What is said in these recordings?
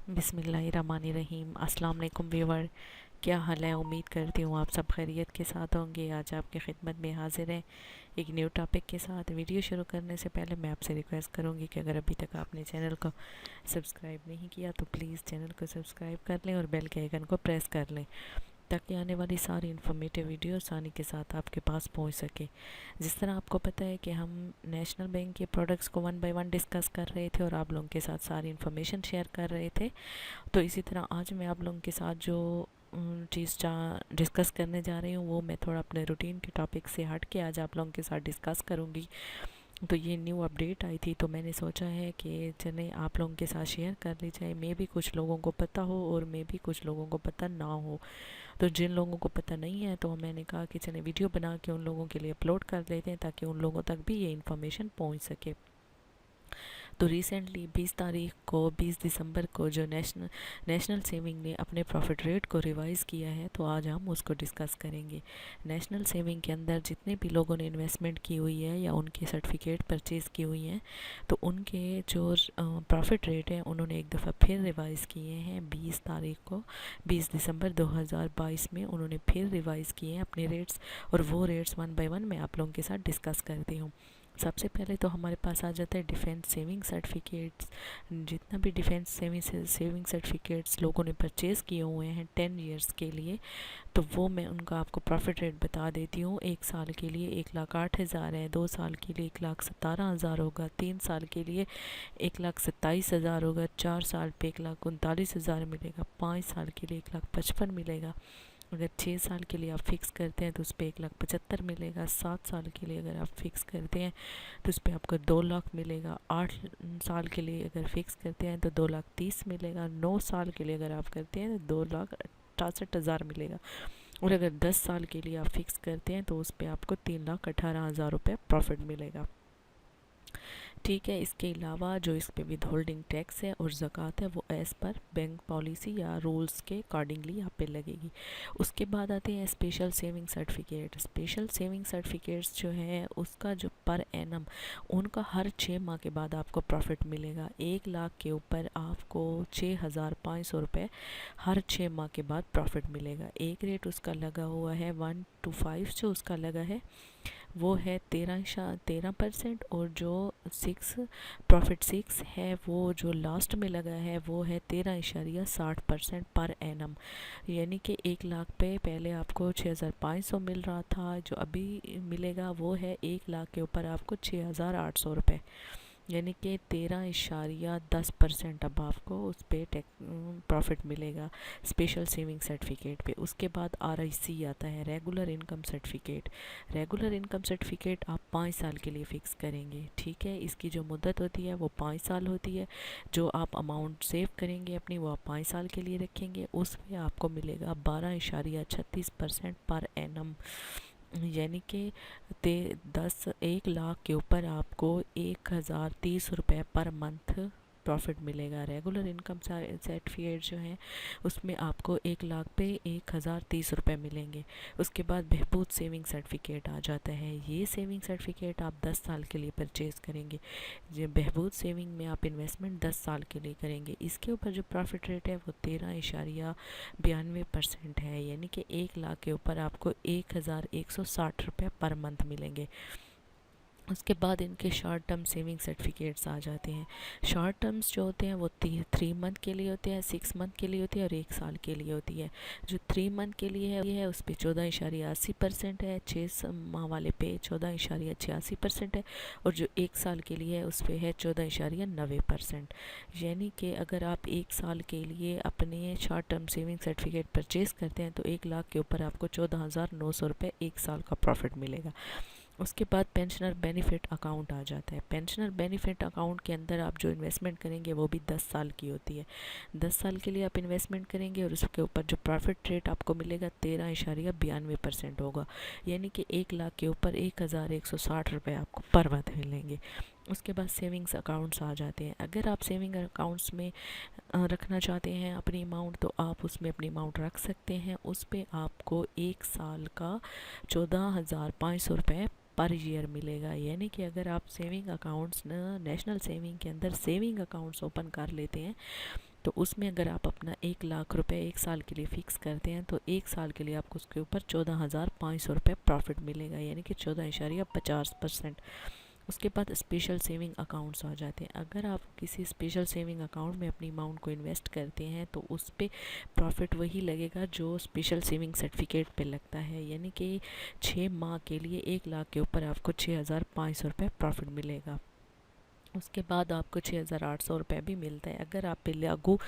बिस्मिल्लाहिर्रहमानिर्रहीम। अस्सलाम वालेकुम व्यूवर, क्या हाल है? उम्मीद करती हूँ आप सब खैरियत के साथ होंगे। आज आपकी खिदमत में हाजिर हैं एक न्यू टॉपिक के साथ। वीडियो शुरू करने से पहले मैं आपसे रिक्वेस्ट करूँगी कि अगर अभी तक आपने चैनल को सब्सक्राइब नहीं किया तो प्लीज़ चैनल को सब्सक्राइब कर लें और बेल के आइकन को प्रेस कर लें, ताकि आने वाली सारी इन्फॉर्मेटिव वीडियो आसानी के साथ आपके पास पहुंच सके। जिस तरह आपको पता है कि हम नेशनल बैंक के प्रोडक्ट्स को वन बाय वन डिस्कस कर रहे थे और आप लोगों के साथ सारी इन्फॉर्मेशन शेयर कर रहे थे, तो इसी तरह आज मैं आप लोगों के साथ जो चीज़ डिस्कस करने जा रही हूँ वो मैं थोड़ा अपने रूटीन के टॉपिक से हट के आज आप लोगों के साथ डिस्कस करूँगी। तो ये न्यू अपडेट आई थी, तो मैंने सोचा है कि चलें आप लोगों के साथ शेयर कर ली जाए। मे भी कुछ लोगों को पता हो और मे भी कुछ लोगों को पता ना हो। तो जिन लोगों को पता नहीं है तो मैंने कहा कि चलें वीडियो बना के उन लोगों के लिए अपलोड कर देते हैं, ताकि उन लोगों तक भी ये इन्फॉर्मेशन पहुंच सके। तो रिसेंटली 20 दिसंबर को जो नेशनल सेविंग ने अपने प्रॉफिट रेट को रिवाइज़ किया है, तो आज हम उसको डिस्कस करेंगे। नेशनल सेविंग के अंदर जितने भी लोगों ने इन्वेस्टमेंट की हुई है या उनके सर्टिफिकेट परचेज़ की हुई हैं, तो उनके जो प्रॉफिट रेट है उन्होंने एक दफ़ा फिर रिवाइज़ किए हैं। 20 तारीख को 20 दिसंबर 2022 में उन्होंने फिर रिवाइज़ किए हैं अपने रेट्स, और वो रेट्स वन बाय वन मैं आप लोगों के साथ डिस्कस करती हूँ। सबसे पहले तो हमारे पास आ जाता है डिफेंस सेविंग सर्टिफिकेट्स। जितना भी डिफेंस सेविंग सर्टिफिकेट्स लोगों ने परचेज़ किए हुए हैं 10 इयर्स के लिए, तो वो मैं उनका आपको प्रॉफिट रेट बता देती हूँ। 1 साल के लिए 1,08,000 है, 2 साल के लिए 1,17,000 होगा, 3 साल के लिए 1,27,000 होगा, 4 साल पे 1,39,000 मिलेगा, 5 साल के लिए 1,55,000 मिलेगा। अगर 6 साल के लिए आप फ़िक्स करते हैं तो उस पर 1,75,000 मिलेगा। 7 साल के लिए अगर आप फ़िक्स करते हैं तो उस पर आपको 2 लाख मिलेगा। 8 साल के लिए अगर फ़िक्स करते हैं तो 2,30,000 मिलेगा। 9 साल के लिए अगर आप करते हैं तो 2,68,000 मिलेगा। और अगर 10 साल के लिए आप फ़िक्स करते हैं तो उस पर आपको 3,18,000 रुपये प्रॉफिट मिलेगा। ठीक है, इसके अलावा जो इस पे विद होल्डिंग टैक्स है और ज़कात है वो एज़ पर बैंक पॉलिसी या रूल्स के अकॉर्डिंगली यहाँ पे लगेगी। उसके बाद आते हैं special saving certificate. Special saving certificates जो है उसका जो पर एनम उनका हर 6 माह के बाद आपको प्रॉफिट मिलेगा। 1 लाख के ऊपर आपको 6,500 रुपये हर 6 माह के बाद प्रॉफिट मिलेगा। एक रेट उसका लगा हुआ है 1 to 5 जो उसका लगा है वो है 13%, और जो 6 है वो जो लास्ट में लगा है वो है 13.60% पर एनम। यानी कि 1 लाख पे पहले आपको 6,500 मिल रहा था, जो अभी मिलेगा वो है 1 लाख के ऊपर आपको 6,800 रुपये, यानी कि 13.10% अब आपको उस पर प्रॉफिट मिलेगा स्पेशल सेविंग सर्टिफिकेट पे। उसके बाद RIC आता है, regular income certificate. Regular income certificate आप 5 साल के लिए फ़िक्स करेंगे। ठीक है, इसकी जो मुद्दत होती है वो 5 साल होती है। जो आप अमाउंट सेव करेंगे अपनी वो आप 5 साल के लिए रखेंगे, उस पर आपको मिलेगा 12.36% पर एनम, यानी कि 1 लाख के ऊपर आपको 1,030 रुपये पर मंथ प्रॉफिट मिलेगा। रेगुलर इनकम सर्टिफिकेट जो है उसमें आपको 1 लाख पे 1,030 रुपये मिलेंगे। उसके बाद बहबूद सेविंग सर्टिफिकेट आ जाता है। ये सेविंग सर्टिफिकेट आप 10 साल के लिए परचेज़ करेंगे। जो बहबूद सेविंग में आप इन्वेस्टमेंट 10 साल के लिए करेंगे, इसके ऊपर जो प्रॉफिट रेट है वो 13.92% है, यानी कि 1 लाख के ऊपर आपको 1,160 रुपये पर मंथ मिलेंगे। उसके बाद इनके शॉर्ट टर्म सेविंग सर्टिफिकेट्स आ जाते हैं। शॉर्ट टर्म्स जो होते हैं वो 3 मंथ के लिए होते हैं, 6 मंथ के लिए होती है और 1 साल के लिए होती है। जो 3 मंथ के लिए है उस पर 14.80% है, 6 माह वाले पे 14.86% है, और जो 1 साल के लिए है उस पर है 14.90%। यानी कि अगर आप 1 साल के लिए अपने short term saving certificate purchase करते हैं तो 1 लाख के ऊपर आपको 14,900 रुपये 1 साल का प्रॉफिट मिलेगा। उसके बाद पेंशनर बेनिफिट अकाउंट आ जाता है। पेंशनर बेनिफिट अकाउंट के अंदर आप जो इन्वेस्टमेंट करेंगे वो भी 10 साल की होती है। 10 साल के लिए आप इन्वेस्टमेंट करेंगे और उसके ऊपर जो प्रॉफिट रेट आपको मिलेगा 13.92% होगा, यानी कि 1 लाख के ऊपर 1,160 रुपये आपको पर मंथ मिलेंगे। उसके बाद सेविंग्स अकाउंट्स आ जाते हैं। अगर आप सेविंग अकाउंट्स में रखना चाहते हैं अपनी अमाउंट, तो आप उसमें अपनी अमाउंट रख सकते हैं। उस पे आपको 1 साल का 14,500 रुपये पर ईयर मिलेगा। यानी कि अगर आप सेविंग अकाउंट्स नेशनल सेविंग के अंदर सेविंग अकाउंट्स ओपन कर लेते हैं, तो उसमें अगर आप अपना 1 लाख रुपए 1 साल के लिए फ़िक्स करते हैं, तो 1 साल के लिए आपको उसके ऊपर 14,500 रुपये प्रॉफिट मिलेगा, यानी कि 14.50%। उसके बाद स्पेशल सेविंग अकाउंट्स आ जाते हैं। अगर आप किसी स्पेशल सेविंग अकाउंट में अपनी अमाउंट को इन्वेस्ट करते हैं, तो उस पर प्रॉफिट वही लगेगा जो स्पेशल सेविंग सर्टिफिकेट पे लगता है। यानी कि 6 माह के लिए 1 लाख के ऊपर आपको 6,500 रुपये प्रॉफिट मिलेगा। उसके बाद आपको 6,800 रुपये भी मिलता है। अगर आप पे लागू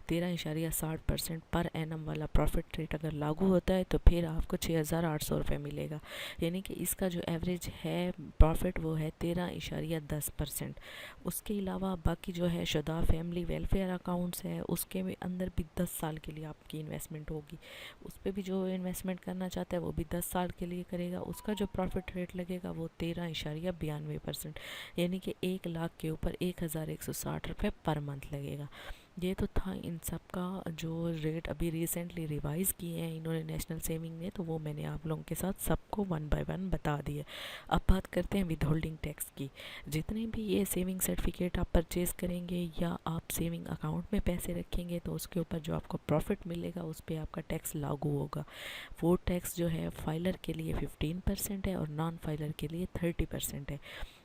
13.60% पर एनम वाला प्रॉफिट रेट अगर लागू होता है, तो फिर आपको 6,800 रुपये मिलेगा। यानी कि इसका जो एवरेज है प्रॉफिट वो है 13.10%। उसके अलावा बाकी जो है शुदा फैमिली वेलफेयर अकाउंट्स है, उसके भी अंदर भी 10 साल के लिए आपकी इन्वेस्टमेंट होगी। उस पर भी जो इन्वेस्टमेंट करना चाहता है वो भी 10 साल के लिए करेगा। उसका जो प्रॉफिट रेट लगेगा वो 13.92%, यानी कि 1 लाख के ऊपर 1,160 रुपये पर मंथ लगेगा। ये तो था इन सब का जो रेट अभी रिसेंटली रिवाइज़ किए हैं इन्होंने नेशनल सेविंग ने, तो वो मैंने आप लोगों के साथ सबको 1 बाय 1 बता दिया। अब बात करते हैं विद होल्डिंग टैक्स की। जितने भी ये सेविंग सर्टिफिकेट आप परचेज़ करेंगे या आप सेविंग अकाउंट में पैसे रखेंगे, तो उसके ऊपर जो आपको प्रॉफिट मिलेगा उस पर आपका टैक्स लागू होगा। वो टैक्स जो है फाइलर के लिए 15% है और नॉन फाइलर के लिए 30% है।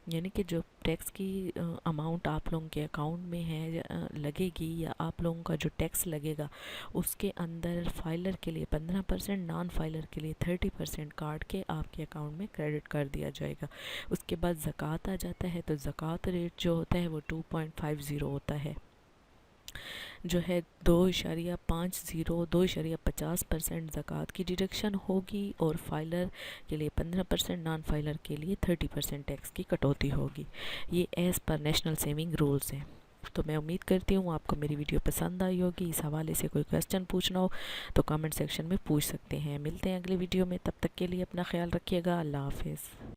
यानी कि जो टैक्स की अमाउंट आप लोगों के अकाउंट में है लगेगी, या आप लोगों का जो टैक्स लगेगा उसके अंदर फाइलर के लिए 15%, नॉन फाइलर के लिए 30% काट के आपके अकाउंट में क्रेडिट कर दिया जाएगा। उसके बाद ज़कात आ जाता है, तो ज़कात रेट जो होता है वो 2.50 होता है, जो है 2.50% ज़कात की डिडक्शन होगी, और फाइलर के लिए 15%, नॉन फाइलर के लिए 30% टैक्स की कटौती होगी। ये as per national saving rules हैं। तो मैं उम्मीद करती हूँ आपको मेरी वीडियो पसंद आई होगी। इस हवाले से कोई क्वेश्चन पूछना हो तो कमेंट सेक्शन में पूछ सकते हैं। मिलते हैं अगली वीडियो में, तब तक के लिए अपना ख्याल रखिएगा। अल्लाह हाफिज़।